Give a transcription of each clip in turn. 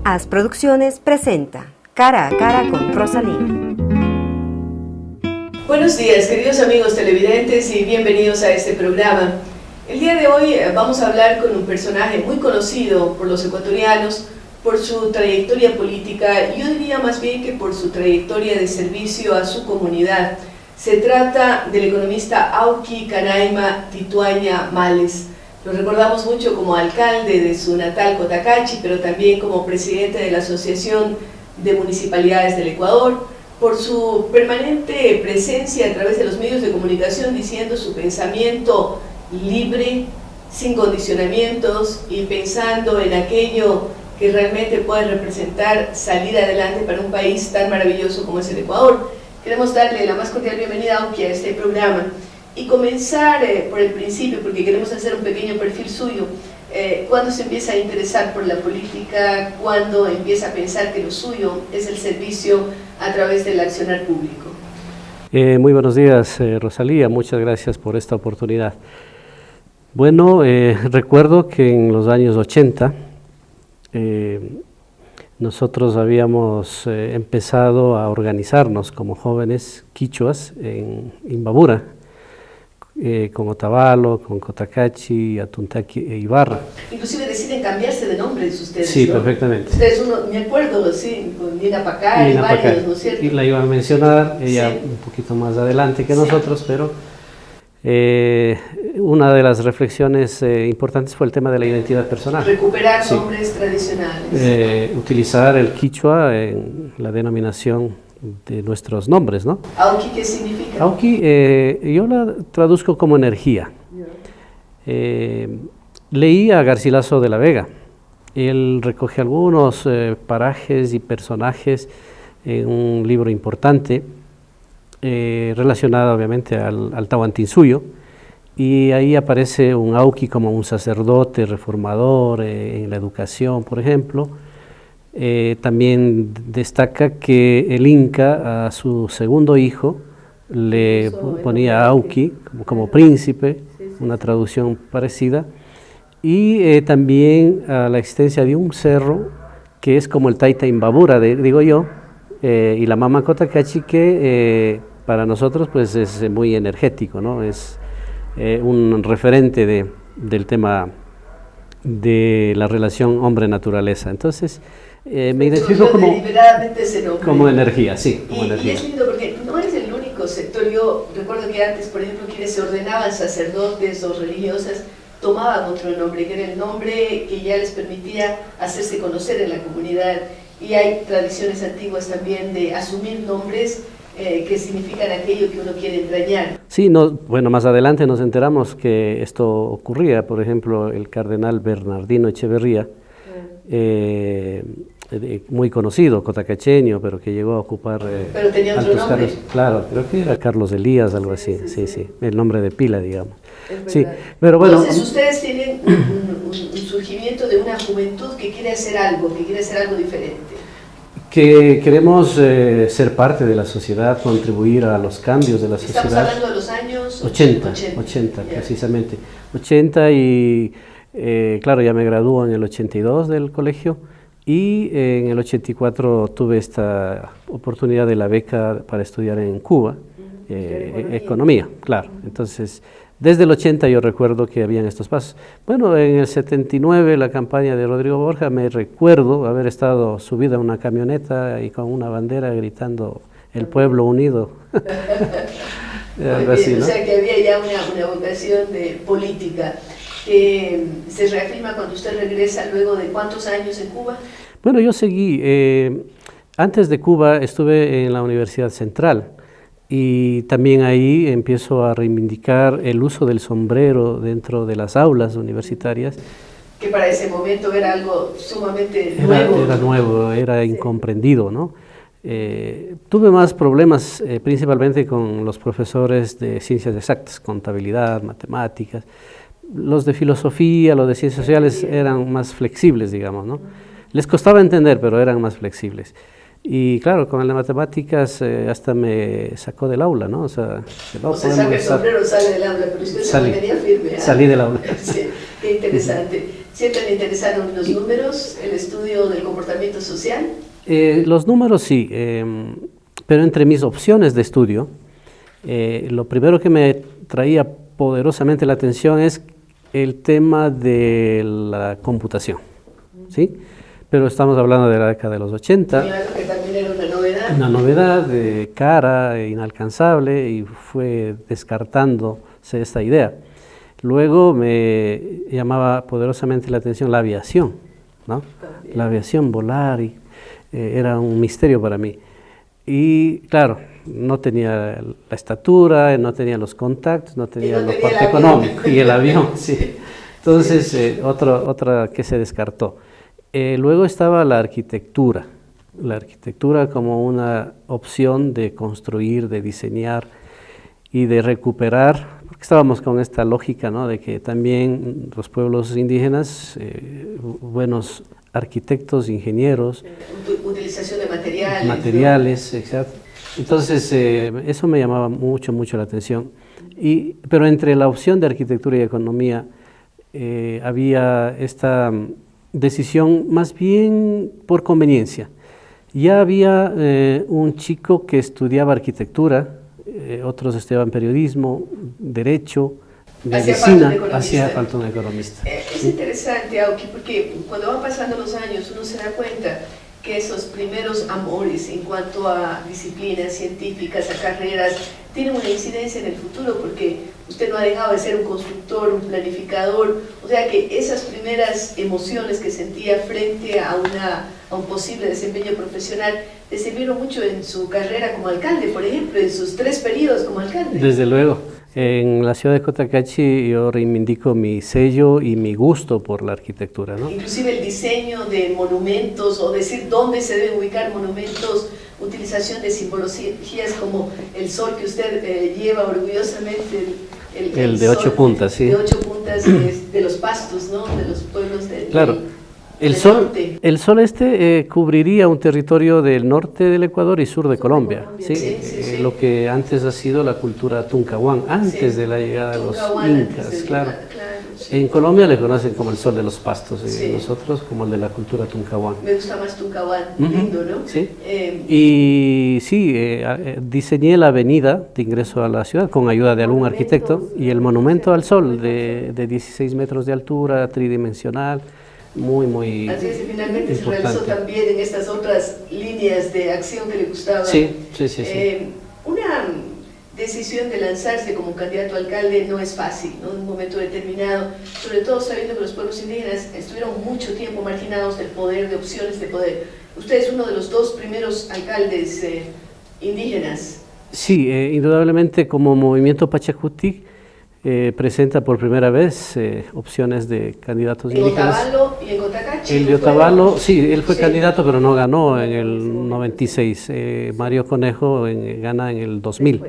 As Producciones presenta Cara a Cara con Rosalía. Buenos días, queridos amigos televidentes, y bienvenidos a este programa. El día de hoy vamos a hablar con un personaje muy conocido por los ecuatorianos por su trayectoria política, yo diría más bien que por su trayectoria de servicio a su comunidad. Se trata del economista Auqui Canaima Tituaña Males. Lo recordamos mucho como alcalde de su natal Cotacachi, pero también como presidente de la Asociación de Municipalidades del Ecuador, por su permanente presencia a través de los medios de comunicación diciendo su pensamiento libre, sin condicionamientos y pensando en aquello que realmente puede representar salir adelante para un país tan maravilloso como es el Ecuador. Queremos darle la más cordial bienvenida a Auqui a este programa y comenzar por el principio, porque queremos hacer un pequeño perfil suyo. ¿Cuándo se empieza a interesar por la política? ¿Cuándo empieza a pensar que lo suyo es el servicio a través del accionar público? Muy buenos días, Rosalía, muchas gracias por esta oportunidad. Bueno, recuerdo que en los años 80 nosotros habíamos empezado a organizarnos como jóvenes quichuas en Imbabura, con Otavalo, con Cotacachi, Atuntaqui e Ibarra. Inclusive deciden cambiarse de nombres ustedes, Sí, ¿no? Perfectamente. Ustedes, me acuerdo, sí, con Nina Pacay y varios, ¿no es cierto? Y la iba a mencionar, ella Sí. un poquito más adelante que Sí. nosotros, pero una de las reflexiones importantes fue el tema de la identidad personal. Recuperar Sí. nombres tradicionales. Utilizar el quichua en la denominación de nuestros nombres, ¿no? ¿Auqui qué significa? Auqui, yo la traduzco como energía. Leí a Garcilaso de la Vega. Él recoge algunos parajes y personajes en un libro importante relacionado obviamente al Tahuantinsuyo, y ahí aparece un Auqui como un sacerdote reformador en la educación, por ejemplo. También destaca que el Inca a su segundo hijo le ponía Auqui como príncipe, una traducción parecida, y también a la existencia de un cerro que es como el Taita Imbabura, digo yo, y la Mama Cotacachi, que para nosotros pues es muy energético, ¿no? Es un referente del tema de la relación hombre-naturaleza. Entonces, me identifico como energía, sí. Como energía. Y es lindo porque no es el único sector. Yo recuerdo que antes, por ejemplo, quienes se ordenaban sacerdotes o religiosas tomaban otro nombre, que era el nombre que ya les permitía hacerse conocer en la comunidad. Y hay tradiciones antiguas también de asumir nombres que significan aquello que uno quiere entrañar. Sí, bueno, más adelante nos enteramos que esto ocurría. Por ejemplo, el cardenal Bernardino Echeverría, muy conocido, cotacacheño, pero que llegó a ocupar pero tenía otro nombre. cargos. Claro, creo que era Carlos Elías, algo así, sí, el nombre de pila, digamos. Sí, pero bueno. Entonces ustedes tienen un surgimiento de una juventud que quiere hacer algo diferente. Que queremos ser parte de la sociedad, contribuir a los cambios de la sociedad. Estamos hablando de los años 80 precisamente. 80 y claro, ya me gradúo en el 82 del colegio, y en el 84 tuve esta oportunidad de la beca para estudiar en Cuba, economía, claro. Entonces, desde el 80 yo recuerdo que habían estos pasos. Bueno, en el 79, la campaña de Rodrigo Borja, me recuerdo haber estado subida a una camioneta y con una bandera gritando "El pueblo unido". Algo así, ¿no? O sea que había ya una vocación de política. ¿Se reafirma cuando usted regresa luego de cuántos años en Cuba? Bueno, yo seguí. Antes de Cuba estuve en la Universidad Central, y también ahí empiezo a reivindicar el uso del sombrero dentro de las aulas universitarias. Que para ese momento era algo sumamente nuevo. Era nuevo, era incomprendido, ¿no? Tuve más problemas principalmente con los profesores de ciencias exactas, contabilidad, matemáticas. Los de filosofía, los de ciencias sociales eran más flexibles, digamos, ¿no? Les costaba entender, pero eran más flexibles. Y claro, con las matemáticas hasta me sacó del aula, ¿no? O sea, no saca el sombrero, sale del aula, pero usted se mantenía firme. Salí del aula. Sí, qué interesante. ¿Siempre le interesaron los números, el estudio del comportamiento social? Los números sí, pero entre mis opciones de estudio, lo primero que me traía poderosamente la atención es el tema de la computación, ¿sí? Pero estamos hablando de la década de los 80. Claro, que también era una novedad. Una novedad cara, inalcanzable, y fue descartándose esta idea. Luego me llamaba poderosamente la atención la aviación, ¿no? También. La aviación, volar, era un misterio para mí. Y claro, no tenía la estatura, no tenía los contactos, no tenía la parte económica y el avión, sí. Entonces, otra que se descartó. Luego estaba la arquitectura como una opción de construir, de diseñar y de recuperar, porque estábamos con esta lógica, ¿no?, de que también los pueblos indígenas, buenos arquitectos, ingenieros, utilización de materiales. Materiales, ¿no? Exacto. Entonces, eso me llamaba mucho la atención. Pero entre la opción de arquitectura y economía, había esta decisión más bien por conveniencia. Ya había un chico que estudiaba arquitectura, otros estudiaban periodismo, derecho, medicina, hacía falta un economista. Es interesante, Auki, porque cuando van pasando los años uno se da cuenta que esos primeros amores en cuanto a disciplinas científicas, a carreras, tienen una incidencia en el futuro, porque usted no ha dejado de ser un constructor, un planificador, o sea que esas primeras emociones que sentía frente a un posible desempeño profesional le sirvieron mucho en su carrera como alcalde, por ejemplo, en sus 3 periodos como alcalde. Desde luego. En la ciudad de Cotacachi yo reivindico mi sello y mi gusto por la arquitectura, ¿no? Inclusive el diseño de monumentos, o decir dónde se deben ubicar monumentos, utilización de simbologías como el sol que usted lleva orgullosamente, el de 8 puntas, sí. De 8 puntas de los pastos, ¿no?, de los pueblos del Claro. El sol cubriría un territorio del norte del Ecuador y sur de Colombia, ¿sí? Sí. Lo que antes ha sido la cultura Tuncahuán, antes de la llegada de los incas, claro. Sí. En Colombia le conocen como el sol de los pastos, y nosotros como el de la cultura Tuncahuán. Me gusta más Tuncahuán, lindo, ¿no? Sí. Y sí, diseñé la avenida de ingreso a la ciudad con ayuda de algún arquitecto, y el monumento al sol de 16 metros de altura, tridimensional. Muy Así es, y finalmente importante. Se realizó también en estas otras líneas de acción que le gustaban. Sí. Una decisión de lanzarse como candidato a alcalde no es fácil, ¿no?, en un momento determinado, sobre todo sabiendo que los pueblos indígenas estuvieron mucho tiempo marginados del poder, de opciones de poder. Usted es uno de los 2 primeros alcaldes indígenas. Sí, indudablemente como Movimiento Pachacutic presenta por primera vez opciones de candidatos indígenas. ¿En Otavalo y en Cotacachi? El de Otavalo, sí, él fue candidato, pero no ganó en el 96. Mario Conejo gana en el 2000.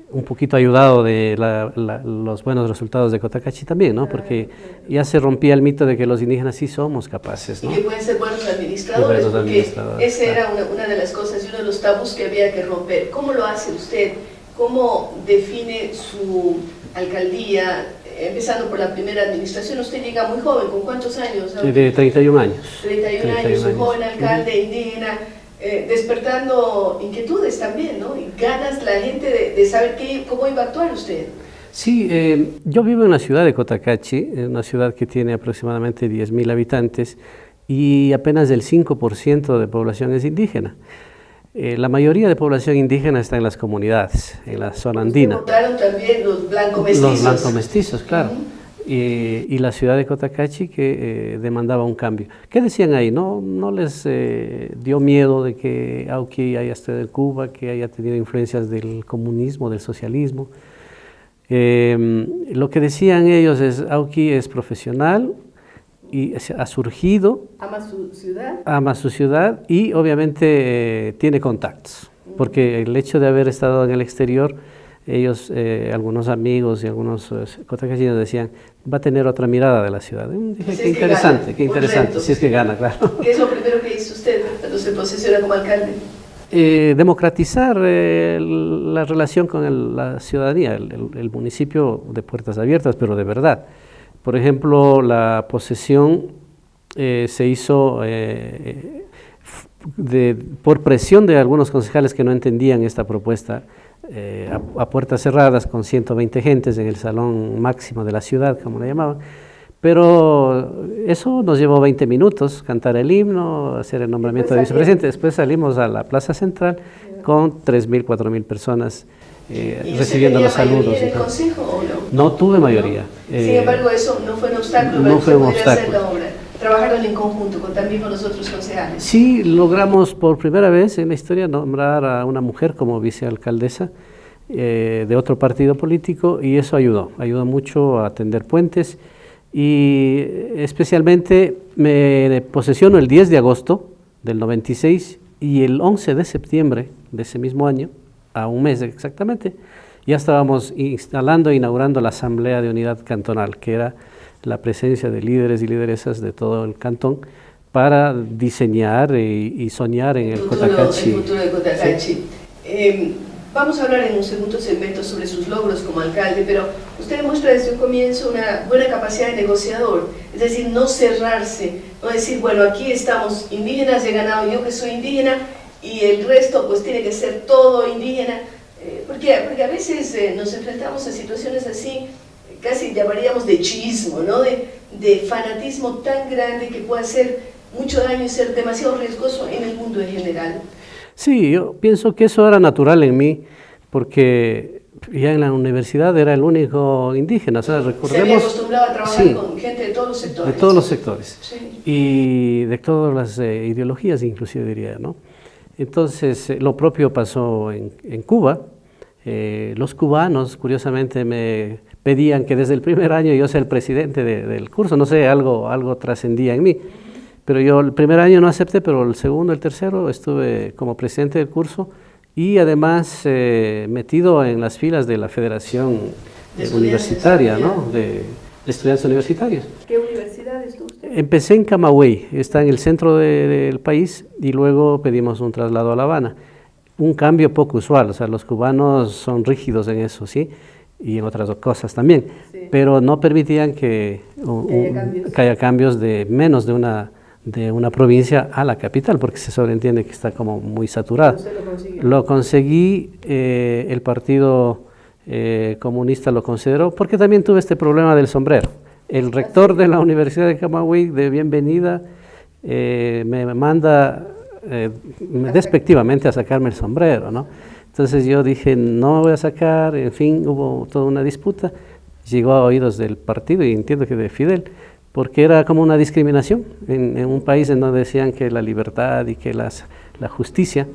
Un poquito ayudado de los buenos resultados de Cotacachi también, ¿no? Porque ya se rompía el mito de que los indígenas sí somos capaces, ¿no? Y que pueden ser buenos administradores, esa era una de las cosas y uno de los tabús que había que romper. ¿Cómo lo hace usted? ¿Cómo define su alcaldía? Empezando por la primera administración, usted llega muy joven, ¿con cuántos años? De 31 años. 31 años, un joven alcalde indígena, despertando inquietudes también, ¿no? Y ganas la gente de saber cómo iba a actuar usted. Sí, yo vivo en la ciudad de Cotacachi, una ciudad que tiene aproximadamente 10.000 habitantes y apenas el 5% de población es indígena. La mayoría de población indígena está en las comunidades, en la zona andina. Encontraron también los blanco-mestizos. Los blanco-mestizos, claro. Y la ciudad de Cotacachi que demandaba un cambio. ¿Qué decían ahí? ¿No les dio miedo de que Auqui haya estado en Cuba, que haya tenido influencias del comunismo, del socialismo? Lo que decían ellos es, Auqui es profesional, y ha surgido, ama su ciudad y obviamente tiene contactos, porque el hecho de haber estado en el exterior, ellos, algunos amigos y algunos cotacachinos decían, va a tener otra mirada de la ciudad. Dije, qué interesante, si es que gana, claro. ¿Qué es lo primero que hizo usted cuando se posesiona como alcalde? Democratizar la relación con la ciudadanía, el municipio de puertas abiertas, pero de verdad. Por ejemplo, la posesión se hizo por presión de algunos concejales que no entendían esta propuesta, a puertas cerradas con 120 gentes en el salón máximo de la ciudad, como le llamaban. Pero eso nos llevó 20 minutos, cantar el himno, hacer el nombramiento de vicepresidente. Después salimos a la plaza central con 3.000, 4.000 personas recibiendo los saludos. ¿Y usted tenía mayoría en el consejo o no? No tuve mayoría. Sin embargo, eso no fue un obstáculo para que usted pudiera hacer la obra. ¿Trabajaron en conjunto también con los otros concejales? Sí, logramos por primera vez en la historia nombrar a una mujer como vicealcaldesa de otro partido político, y eso ayudó mucho a tender puentes. Y especialmente me posesiono el 10 de agosto del 96 y el 11 de septiembre de ese mismo año, a un mes exactamente, ya estábamos inaugurando la Asamblea de Unidad Cantonal, que era la presencia de líderes y lideresas de todo el cantón para diseñar y soñar en el Cotacachi. El futuro de Cotacachi. Sí. Vamos a hablar en un segundo segmento sobre sus logros como alcalde, pero usted demuestra desde un comienzo una buena capacidad de negociador, es decir, no cerrarse, no decir, bueno, aquí estamos indígenas, he ganado yo que soy indígena y el resto pues tiene que ser todo indígena, porque a veces nos enfrentamos a situaciones así, casi llamaríamos de chiismo, ¿no? de fanatismo tan grande que puede hacer mucho daño y ser demasiado riesgoso en el mundo en general. Sí, yo pienso que eso era natural en mí, porque ya en la universidad era el único indígena. O sea, recordemos, se había acostumbrado a trabajar con gente de todos los sectores. De todos los sectores, sí. Y de todas las ideologías, inclusive diría, ¿no? Entonces, lo propio pasó en Cuba. Los cubanos, curiosamente, me pedían que desde el primer año yo sea el presidente del curso. No sé, algo trascendía en mí. Pero yo el primer año no acepté, pero el segundo, el tercero estuve como presidente del curso y además metido en las filas de la Federación Universitaria, ¿no? de estudiantes universitarios. ¿Qué universidad estuvo usted? Empecé en Camagüey, está en el centro del país, y luego pedimos un traslado a La Habana. Un cambio poco usual, o sea, los cubanos son rígidos en eso, ¿sí? Y en otras cosas también, sí. Pero no permitían que haya cambios de menos de una provincia a la capital, porque se sobreentiende que está como muy saturado. Lo conseguí, el Partido Comunista lo consideró, porque también tuve este problema del sombrero. El rector de la Universidad de Camagüey, de bienvenida, me manda despectivamente a sacarme el sombrero, ¿no? Entonces yo dije, no me voy a sacar, en fin, hubo toda una disputa, llegó a oídos del partido y entiendo que de Fidel, porque era como una discriminación en un país en donde decían que la libertad y que la justicia.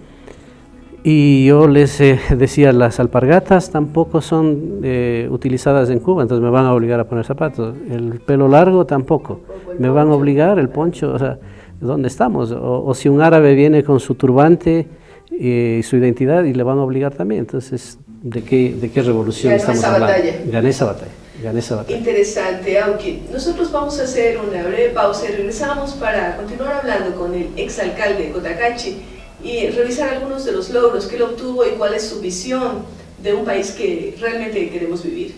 Y yo les decía, las alpargatas tampoco son utilizadas en Cuba, entonces me van a obligar a poner zapatos. El pelo largo tampoco, me van a obligar, el poncho, o sea, ¿dónde estamos? O si un árabe viene con su turbante y su identidad y le van a obligar también. Entonces, ¿de qué revolución estamos hablando? Gané esa batalla. Interesante, aunque nosotros vamos a hacer una breve pausa y regresamos para continuar hablando con el exalcalde de Cotacachi y revisar algunos de los logros que él obtuvo y cuál es su visión de un país que realmente queremos vivir.